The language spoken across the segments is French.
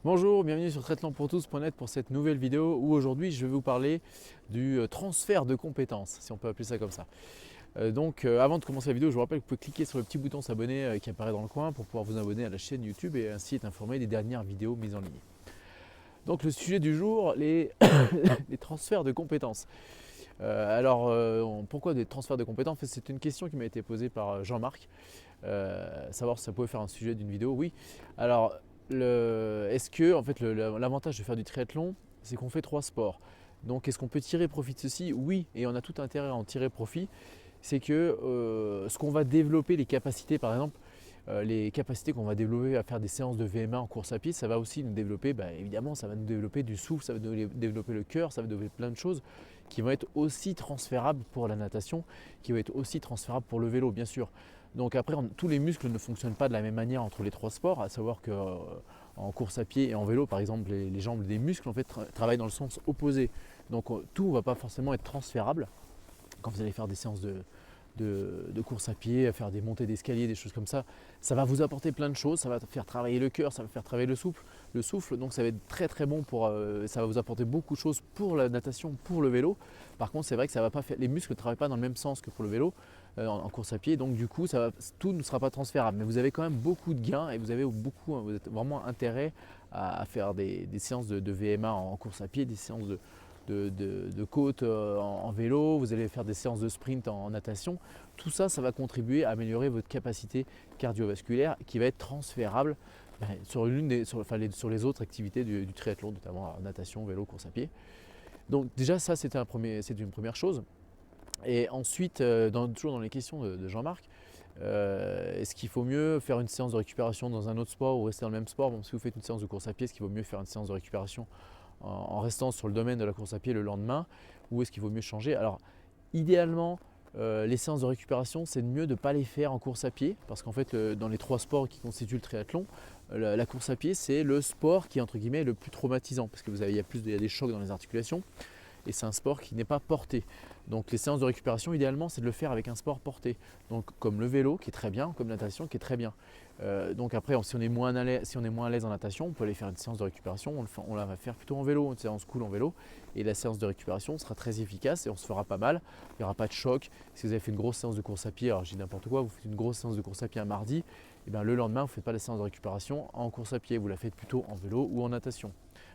Bonjour, bienvenue sur triathlonpourtous.net pour cette nouvelle vidéo où aujourd'hui je vais vous parler du transfert de compétences, si on peut appeler ça comme ça. Avant de commencer la vidéo, je vous rappelle que vous pouvez cliquer sur le petit bouton s'abonner qui apparaît dans le coin pour pouvoir vous abonner à la chaîne YouTube et ainsi être informé des dernières vidéos mises en ligne. Donc le sujet du jour, les, les transferts de compétences. Pourquoi des transferts de compétences? C'est une question qui m'a été posée par Jean-Marc. Savoir si ça pouvait faire un sujet d'une vidéo, oui. Alors, est-ce que en fait, l'avantage de faire du triathlon, c'est qu'on fait trois sports. Donc, est-ce qu'on peut tirer profit de ceci? Oui, et on a tout intérêt à en tirer profit. C'est que ce qu'on va développer, les capacités par exemple, les capacités qu'on va développer à faire des séances de VMA en course à pied, ça va aussi nous développer, évidemment, ça va nous développer du souffle, ça va nous développer le cœur, ça va développer plein de choses qui vont être aussi transférables pour la natation, qui vont être aussi transférables pour le vélo, bien sûr. Donc après, tous les muscles ne fonctionnent pas de la même manière entre les trois sports, à savoir que en course à pied et en vélo, par exemple, les jambes des muscles en fait, travaillent dans le sens opposé. Donc tout ne va pas forcément être transférable quand vous allez faire des séances de course à pied, à faire des montées d'escalier, des choses comme ça va vous apporter plein de choses, ça va faire travailler le cœur, ça va faire travailler le souffle, donc ça va être très très bon pour, ça va vous apporter beaucoup de choses pour la natation, pour le vélo. Par contre, c'est vrai que ça va pas faire, les muscles ne travaillent pas dans le même sens que pour le vélo en course à pied, donc du coup, tout ne sera pas transférable, mais vous avez quand même beaucoup de gains et vous avez vous êtes vraiment intérêt à faire des séances de VMA en course à pied, des séances de côte en vélo, vous allez faire des séances de sprint en natation. Tout ça, ça va contribuer à améliorer votre capacité cardiovasculaire qui va être transférable sur les autres activités du triathlon, notamment natation, vélo, course à pied. Donc déjà, ça, c'est une première chose. Et ensuite, toujours dans les questions de Jean-Marc, est-ce qu'il faut mieux faire une séance de récupération dans un autre sport ou rester dans le même sport? Bon, si vous faites une séance de course à pied, est-ce qu'il vaut mieux faire une séance de récupération en restant sur le domaine de la course à pied le lendemain, ou est-ce qu'il vaut mieux changer? Alors idéalement, les séances de récupération, c'est mieux de ne pas les faire en course à pied, parce qu'en fait dans les trois sports qui constituent le triathlon, la course à pied c'est le sport qui est entre guillemets le plus traumatisant, parce que il y a des chocs dans les articulations, et c'est un sport qui n'est pas porté. Donc les séances de récupération, idéalement, c'est de le faire avec un sport porté. Donc comme le vélo qui est très bien, comme la natation qui est très bien. Donc après, si on est moins à l'aise en natation, on peut aller faire une séance de récupération, on la va faire plutôt en vélo, une séance cool en vélo. Et la séance de récupération sera très efficace et on se fera pas mal. Il n'y aura pas de choc. Si vous avez fait une grosse séance de course à pied, alors je dis n'importe quoi, vous faites une grosse séance de course à pied un mardi, et bien le lendemain, vous ne faites pas la séance de récupération en course à pied, vous la faites plutôt en vélo ou en natation.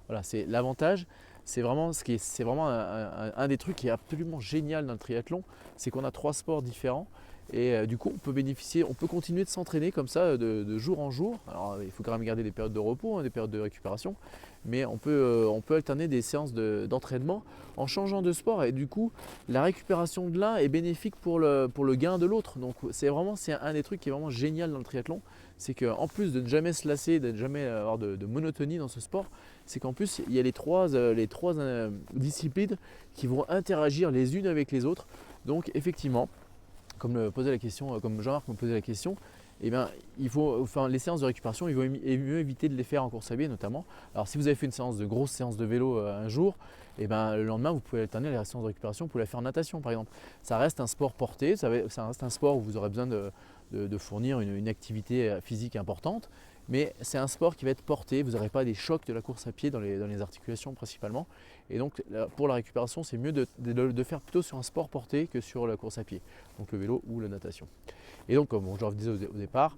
Voilà, c'est l'avantage. C'est vraiment un des trucs qui est absolument génial dans le triathlon, c'est qu'on a trois sports différents et du coup on peut bénéficier, on peut continuer de s'entraîner comme ça de jour en jour. Alors il faut quand même garder des périodes de repos, des périodes de récupération, mais on peut alterner des séances d'entraînement en changeant de sport et du coup la récupération de l'un est bénéfique pour le gain de l'autre. Donc c'est un des trucs qui est vraiment génial dans le triathlon, c'est qu'en plus de ne jamais se lasser, de ne jamais avoir de monotonie dans ce sport, c'est qu'en plus il y a les trois disciplines qui vont interagir les unes avec les autres. Donc effectivement, comme Jean-Marc me posait la question, eh bien, les séances de récupération, il vaut mieux éviter de les faire en course à pied notamment. Alors si vous avez fait une grosse séance de vélo un jour, eh ben, le lendemain vous pouvez alterner la séance de récupération, vous pouvez la faire en natation par exemple. Ça reste un sport porté, ça reste un sport où vous aurez besoin de fournir une activité physique importante, mais c'est un sport qui va être porté, vous n'aurez pas des chocs de la course à pied dans les articulations principalement. Et donc pour la récupération, c'est mieux de faire plutôt sur un sport porté que sur la course à pied, donc le vélo ou la natation. Et donc comme je le disais au départ,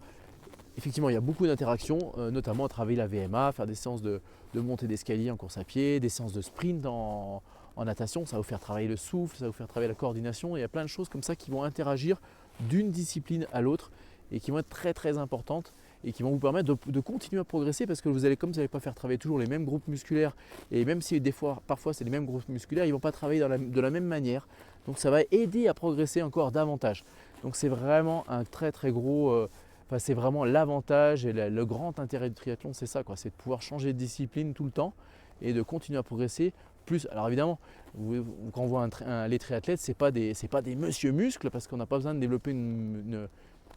effectivement il y a beaucoup d'interactions, notamment à travailler la VMA, faire des séances de montée d'escalier en course à pied, des séances de sprint en natation, ça va vous faire travailler le souffle, ça va vous faire travailler la coordination, il y a plein de choses comme ça qui vont interagir d'une discipline à l'autre et qui vont être très très importantes et qui vont vous permettre de continuer à progresser parce que comme vous n'allez pas faire travailler toujours les mêmes groupes musculaires et même si parfois c'est les mêmes groupes musculaires, ils ne vont pas travailler de la même manière. Donc ça va aider à progresser encore davantage. Donc c'est vraiment un très très gros, c'est vraiment l'avantage et le grand intérêt du triathlon, c'est ça, quoi, c'est de pouvoir changer de discipline tout le temps et de continuer à progresser. Plus, alors évidemment, quand on voit les triathlètes, c'est pas des monsieur muscles parce qu'on n'a pas besoin de développer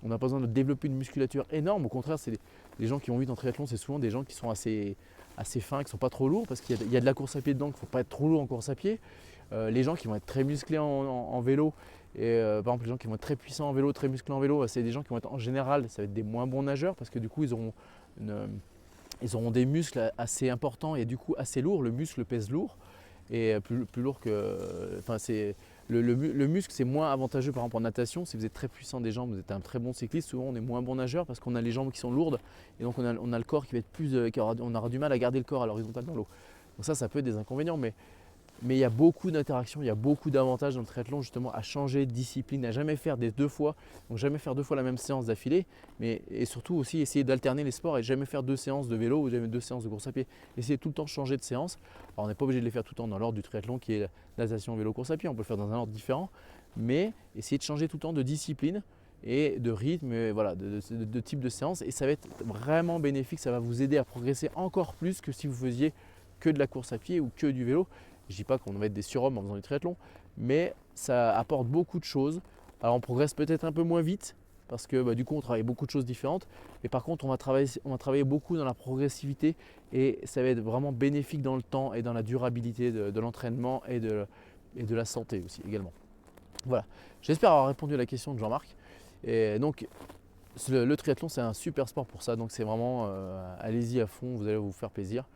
on n'a pas besoin de développer une musculature énorme. Au contraire, c'est les gens qui ont envie en triathlon, c'est souvent des gens qui sont assez fins, qui ne sont pas trop lourds parce qu'il y a de la course à pied dedans, qu'il ne faut pas être trop lourd en course à pied. Les gens qui vont être très musclés en vélo, et par exemple les gens qui vont être très puissants en vélo, très musclés en vélo, c'est des gens qui vont être en général, ça va être des moins bons nageurs parce que du coup ils auront ils auront des muscles assez importants et du coup assez lourds. Le muscle pèse lourd et plus lourd que. Enfin, le muscle, c'est moins avantageux par exemple en natation. Si vous êtes très puissant des jambes, vous êtes un très bon cycliste. Souvent, on est moins bon nageur parce qu'on a les jambes qui sont lourdes et donc on a le corps qui va être plus. On aura du mal à garder le corps à l'horizontale dans l'eau. Donc ça peut être des inconvénients, mais il y a beaucoup d'interactions, il y a beaucoup d'avantages dans le triathlon justement à changer de discipline, à jamais faire des deux fois, donc jamais faire deux fois la même séance d'affilée, et surtout aussi essayer d'alterner les sports et jamais faire deux séances de vélo ou jamais deux séances de course à pied. Essayer tout le temps de changer de séance. Alors on n'est pas obligé de les faire tout le temps dans l'ordre du triathlon qui est natation, vélo, course à pied, on peut le faire dans un ordre différent, mais essayer de changer tout le temps de discipline et de rythme, et voilà, de type de séance, et ça va être vraiment bénéfique, ça va vous aider à progresser encore plus que si vous faisiez que de la course à pied ou que du vélo. Je ne dis pas qu'on va être des surhommes en faisant du triathlon, mais ça apporte beaucoup de choses. Alors on progresse peut-être un peu moins vite parce que du coup on travaille beaucoup de choses différentes, mais par contre on va travailler beaucoup dans la progressivité et ça va être vraiment bénéfique dans le temps et dans la durabilité de l'entraînement et de la santé aussi également. Voilà, j'espère avoir répondu à la question de Jean-Marc. Et donc le triathlon c'est un super sport pour ça, donc c'est vraiment allez-y à fond, vous allez vous faire plaisir.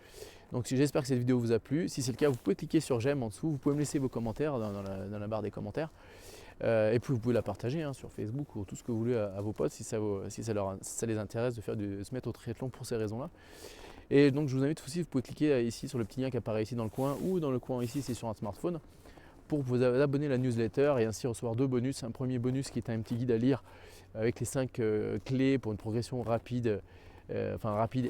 Donc j'espère que cette vidéo vous a plu. Si c'est le cas, vous pouvez cliquer sur j'aime en dessous. Vous pouvez me laisser vos commentaires dans la barre des commentaires. Et puis vous pouvez la partager sur Facebook ou tout ce que vous voulez à vos potes si ça les intéresse de se mettre au triathlon pour ces raisons-là. Et donc je vous invite aussi, vous pouvez cliquer ici sur le petit lien qui apparaît ici dans le coin ou dans le coin ici, c'est sur un smartphone, pour vous abonner à la newsletter et ainsi recevoir deux bonus. Un premier bonus qui est un petit guide à lire avec les 5 clés pour une progression rapide,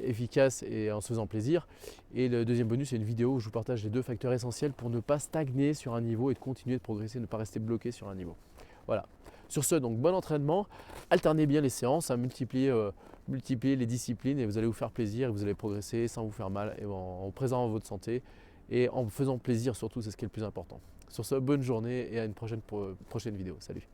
efficace et en se faisant plaisir. Et le deuxième bonus, c'est une vidéo où je vous partage les 2 facteurs essentiels pour ne pas stagner sur un niveau et de continuer de progresser, ne pas rester bloqué sur un niveau. Voilà. Sur ce, donc bon entraînement, alternez bien les séances, multipliez les disciplines et vous allez vous faire plaisir et vous allez progresser sans vous faire mal et en préservant votre santé et en faisant plaisir surtout, c'est ce qui est le plus important. Sur ce, bonne journée et à une prochaine vidéo. Salut!